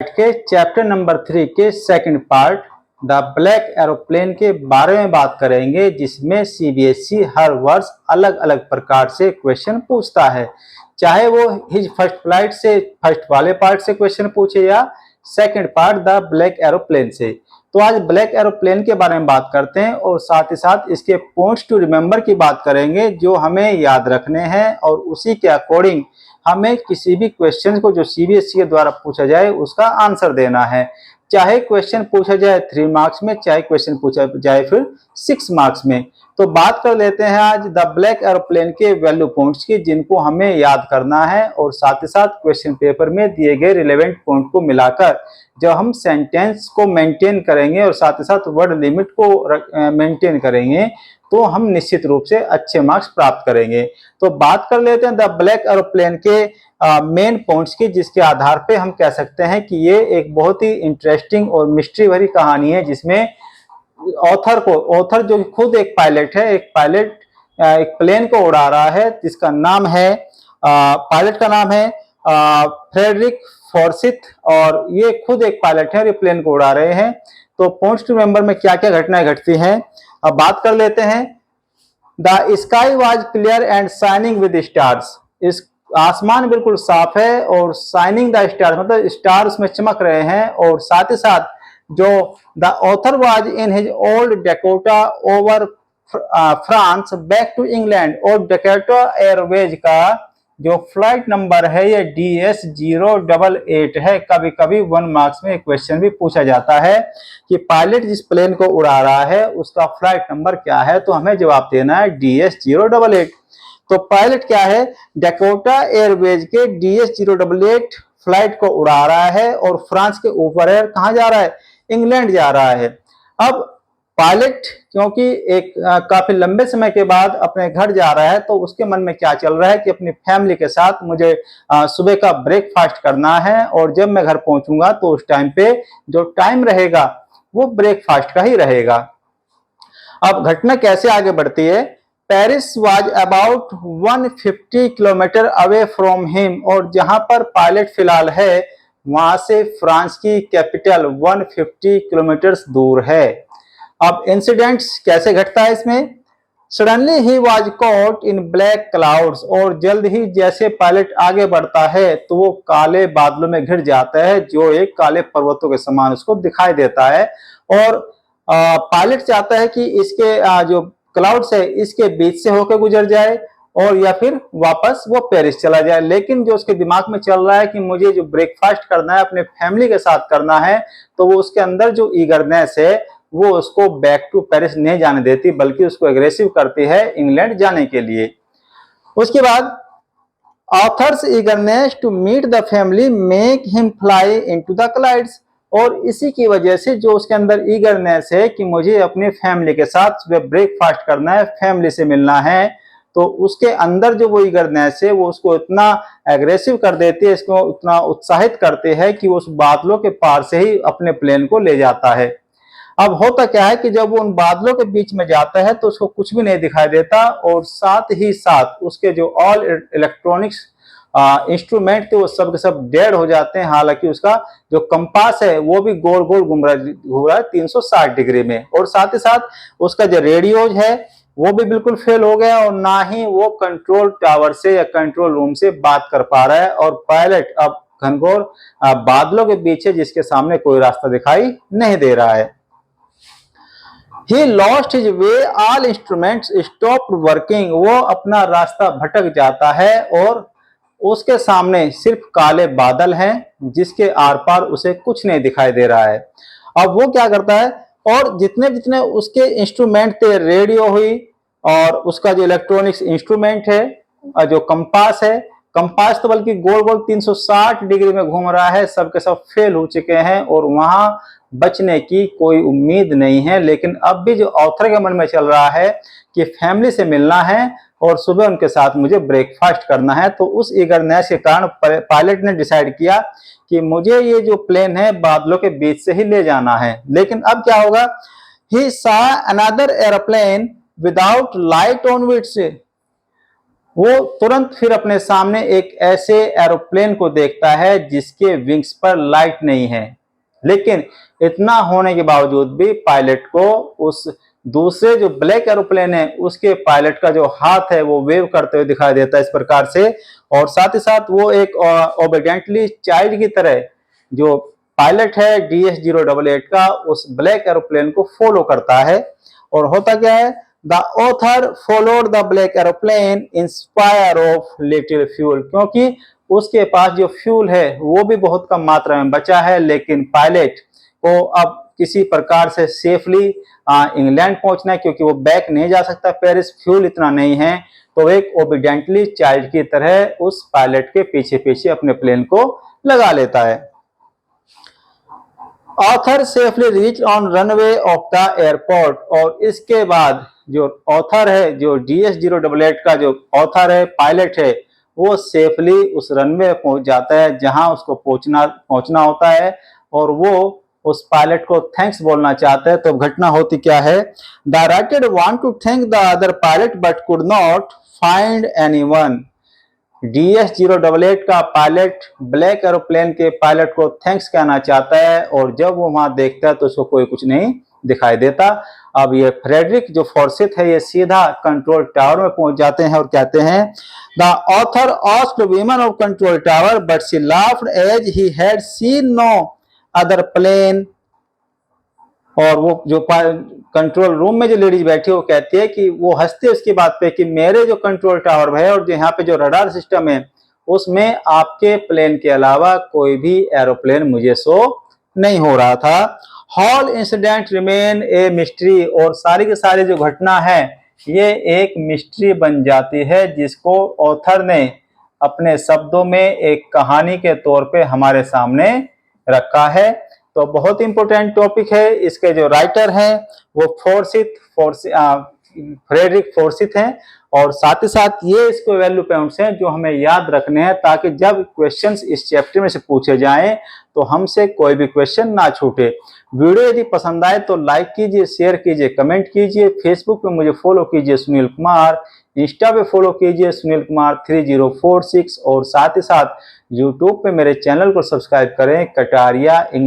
के chapter number 3 के second part the black aeroplane के बारे में बात करेंगे, जिसमें सीबीएसई हर वर्ष अलग अलग प्रकार से क्वेश्चन पूछता है। चाहे वो हिज फर्स्ट फ्लाइट से फर्स्ट वाले पार्ट से क्वेश्चन पूछे या second part the black aeroplane से। तो आज ब्लैक एरोप्लेन के बारे में बात करते हैं और साथ ही साथ इसके पॉइंट्स टू रिमेंबर की बात करेंगे जो हमें याद रखने हैं, और उसी के अकॉर्डिंग हमें किसी भी क्वेश्चन को जो सीबीएसई के द्वारा पूछा जाए उसका आंसर देना है। चाहे क्वेश्चन पूछा जाए 3 मार्क्स में, चाहे क्वेश्चन पूछा जाए फिर 6 मार्क्स में। तो बात कर लेते हैं आज द ब्लैक एरोप्लेन के वैल्यू पॉइंट्स की, जिनको हमें याद करना है, और साथ ही साथ क्वेश्चन पेपर में दिए गए रिलेवेंट पॉइंट को मिलाकर जब हम सेंटेंस को मेंटेन करेंगे और साथ ही साथ वर्ड लिमिट को मेंटेन करेंगे तो हम निश्चित रूप से अच्छे मार्क्स प्राप्त करेंगे। तो बात कर लेते हैं द ब्लैक एरोप्लेन के मेन पॉइंट्स की, जिसके आधार पे हम कह सकते हैं कि ये एक बहुत ही इंटरेस्टिंग और मिस्ट्री भरी कहानी है, जिसमें ऑथर जो खुद एक पायलट है, एक प्लेन को उड़ा रहा है, जिसका नाम है पायलट का नाम है फ्रेडरिक फॉर्सिथ, और ये खुद एक पायलट है और ये प्लेन को उड़ा रहे हैं। तो पॉइंट्स टू रिमेंबर में क्या क्या घटनाएं घटती हैं अब बात कर लेते हैं। The sky was clear and shining with stars. इस आसमान बिल्कुल साफ है और शाइनिंग द स्टार्स मतलब स्टार उसमें चमक रहे हैं, और साथ ही साथ जो the author was in his old Dakota over France back to England, और डकोटा एयरवेज का जो फ्लाइट नंबर है ये DS088 है। कभी कभी 1 मार्क्स में क्वेश्चन भी पूछा जाता है कि पायलट जिस प्लेन को उड़ा रहा है उसका फ्लाइट नंबर क्या है, तो हमें जवाब देना है DS088। तो पायलट क्या है, डकोटा एयरवेज के DS088 फ्लाइट को उड़ा रहा है और फ्रांस के ऊपर है। कहां जा रहा है? इंग्लैंड जा रहा है। अब पायलट क्योंकि एक काफी लंबे समय के बाद अपने घर जा रहा है, तो उसके मन में क्या चल रहा है कि अपनी फैमिली के साथ मुझे सुबह का ब्रेकफास्ट करना है, और जब मैं घर पहुंचूंगा तो उस टाइम पे जो टाइम रहेगा वो ब्रेकफास्ट का ही रहेगा। अब घटना कैसे आगे बढ़ती है। Paris was about 150 kilometre away from him, और जहां पर पायलट फिलहाल है वहां से फ्रांस की कैपिटल 150 किलोमीटर दूर है। अब इंसिडेंट्स कैसे घटता है इसमें। Suddenly he was caught in black clouds, और जल्द ही जैसे पायलट आगे बढ़ता है तो वो काले बादलों में घिर जाता है, जो एक काले पर्वतों के समान उसको दिखाई देता है। और पायलट चाहता है कि इसके जो क्लाउड्स है इसके बीच से होकर गुजर जाए और या फिर वापस वो पेरिस चला जाए, लेकिन जो उसके दिमाग में चल रहा है कि मुझे जो ब्रेकफास्ट करना है अपने फैमिली के साथ करना है, तो वो उसके अंदर जो ईगरनेस है वो उसको बैक टू पेरिस नहीं जाने देती, बल्कि उसको एग्रेसिव करती है इंग्लैंड जाने के लिए। उसके बाद author's eagerness to meet the family make him fly into the clouds, और इसी की वजह से जो उसके अंदर ईगरनेस है कि मुझे अपनी फैमिली के साथ सुबह ब्रेकफास्ट करना है, फैमिली से मिलना है, तो उसके अंदर जो वो ईगरनेस है वो उसको इतना एग्रेसिव कर देती है, इसको उतना उत्साहित करते हैं कि वो उस बादलों के पार से ही अपने प्लेन को ले जाता है। अब होता क्या है कि जब वो उन बादलों के बीच में जाता है तो उसको कुछ भी नहीं दिखाई देता, और साथ ही साथ उसके जो ऑल इलेक्ट्रॉनिक्स इंस्ट्रूमेंट थे वो सब के सब डेड हो जाते हैं। हालांकि उसका जो कंपास है वो भी गोल गोल घूम रहा है 360 डिग्री में, और साथ ही साथ उसका जो रेडियोज है वो भी बिल्कुल फेल हो गया, और ना ही वो कंट्रोल टावर से या कंट्रोल रूम से बात कर पा रहा है। और पायलट अब घनघोर बादलों के बीच है, जिसके सामने कोई रास्ता दिखाई नहीं दे रहा है। He lost his way, all instruments stopped working, वो अपना रास्ता भटक जाता है और उसके सामने सिर्फ काले बादल हैं, जिसके आर पार उसे कुछ नहीं दिखाई दे रहा है। अब वो क्या करता है, और जितने जितने उसके इंस्ट्रूमेंट थे, रेडियो हुई और उसका जो इलेक्ट्रॉनिक्स इंस्ट्रूमेंट है, जो कंपास है, कंपास तो बल्कि गोल गोल 360 डिग्री में घूम रहा है, सबके सब फेल हो चुके हैं और वहां बचने की कोई उम्मीद नहीं है। लेकिन अब भी जो ऑथर के मन में चल रहा है कि फैमिली से मिलना है और सुबह उनके साथ मुझे ब्रेकफास्ट करना है, तो उस ईगरनेस के कारण पायलट ने डिसाइड किया कि मुझे ये जो प्लेन है बादलों के बीच से ही ले जाना है। लेकिन अब क्या होगा, he saw another aeroplane without light on it's, वो तुरंत फिर अपने सामने एक ऐसे एरोप्लेन को देखता है जिसके विंग्स पर लाइट नहीं है, लेकिन इतना होने के बावजूद भी पायलट को उस दूसरे जो ब्लैक एरोप्लेन है उसके पायलट का जो हाथ है वो वेव करते हुए दिखाई देता है इस प्रकार से। और साथ ही साथ वो एक ओबीडियंटली चाइल्ड की तरह जो पायलट है DS-088 का उस ब्लैक एरोप्लेन को फॉलो करता है। और होता क्या है, the author followed the black aeroplane in spire of little fuel, क्योंकि उसके पास जो फ्यूल है वो भी बहुत कम मात्रा में बचा है, लेकिन पायलट को अब किसी प्रकार से सेफली इंग्लैंड पहुंचना है, क्योंकि वो बैक नहीं जा सकता पेरिस, फ्यूल इतना नहीं है। तो एक ओबीडियंटली चाइल्ड की तरह उस पायलट के पीछे पीछे अपने प्लेन को लगा लेता है। Author safely reach on runway of the airport, और इसके बाद जो ऑथर है, जो DS-088 का जो ऑथर है, पायलट है, वो सेफली उस रनवे पहुंच जाता है जहां उसको पहुंचना होता है, और वो उस पायलट को थैंक्स बोलना चाहता है। तो घटना होती क्या है, the writer want to thank the other pilot but could not find anyone. DS-088 का पायलट ब्लैक एरोप्लेन के पायलट को थैंक्स कहना चाहता है, और जब वो वहां देखता है तो उसको कोई कुछ नहीं दिखाई देता। अब ये फ्रेडरिक जो फॉर्सिथ है ये सीधा कंट्रोल टावर में पहुंच जाते हैं और कहते हैं, the author asked women of control tower but she laughed as he had seen no other plane. और वो जो कंट्रोल रूम में जो लेडीज बैठी है वो कहती है कि वो हंसते उसकी बात पे कि मेरे जो कंट्रोल टावर है और जो यहाँ पे जो रडार सिस्टम है उसमें आपके प्लेन के अलावा कोई भी एरोप्लेन मुझे शो नहीं हो रहा था। Hall incident remain a mystery, और सारी की सारी जो घटना है ये एक मिस्ट्री बन जाती है, जिसको ऑथर ने अपने शब्दों में एक कहानी के तौर पे हमारे सामने रखा है। तो बहुत इंपॉर्टेंट टॉपिक है। इसके जो राइटर हैं वो फ्रेडरिक फॉर्सिथ हैं, और साथ ही साथ ये इसके वैल्यू पॉइंट्स हैं जो हमें याद रखने हैं, ताकि जब क्वेश्चंस इस चैप्टर में से पूछे जाएं तो हमसे कोई भी क्वेश्चन ना छूटे। वीडियो यदि पसंद आए तो लाइक कीजिए, शेयर कीजिए, कमेंट कीजिए। फेसबुक पे मुझे फॉलो कीजिए सुनील कुमार, इंस्टा पे फॉलो कीजिए सुनील कुमार 3046, और साथ ही साथ यूट्यूब पे मेरे चैनल को सब्सक्राइब करें, कटारिया इंग्लिश।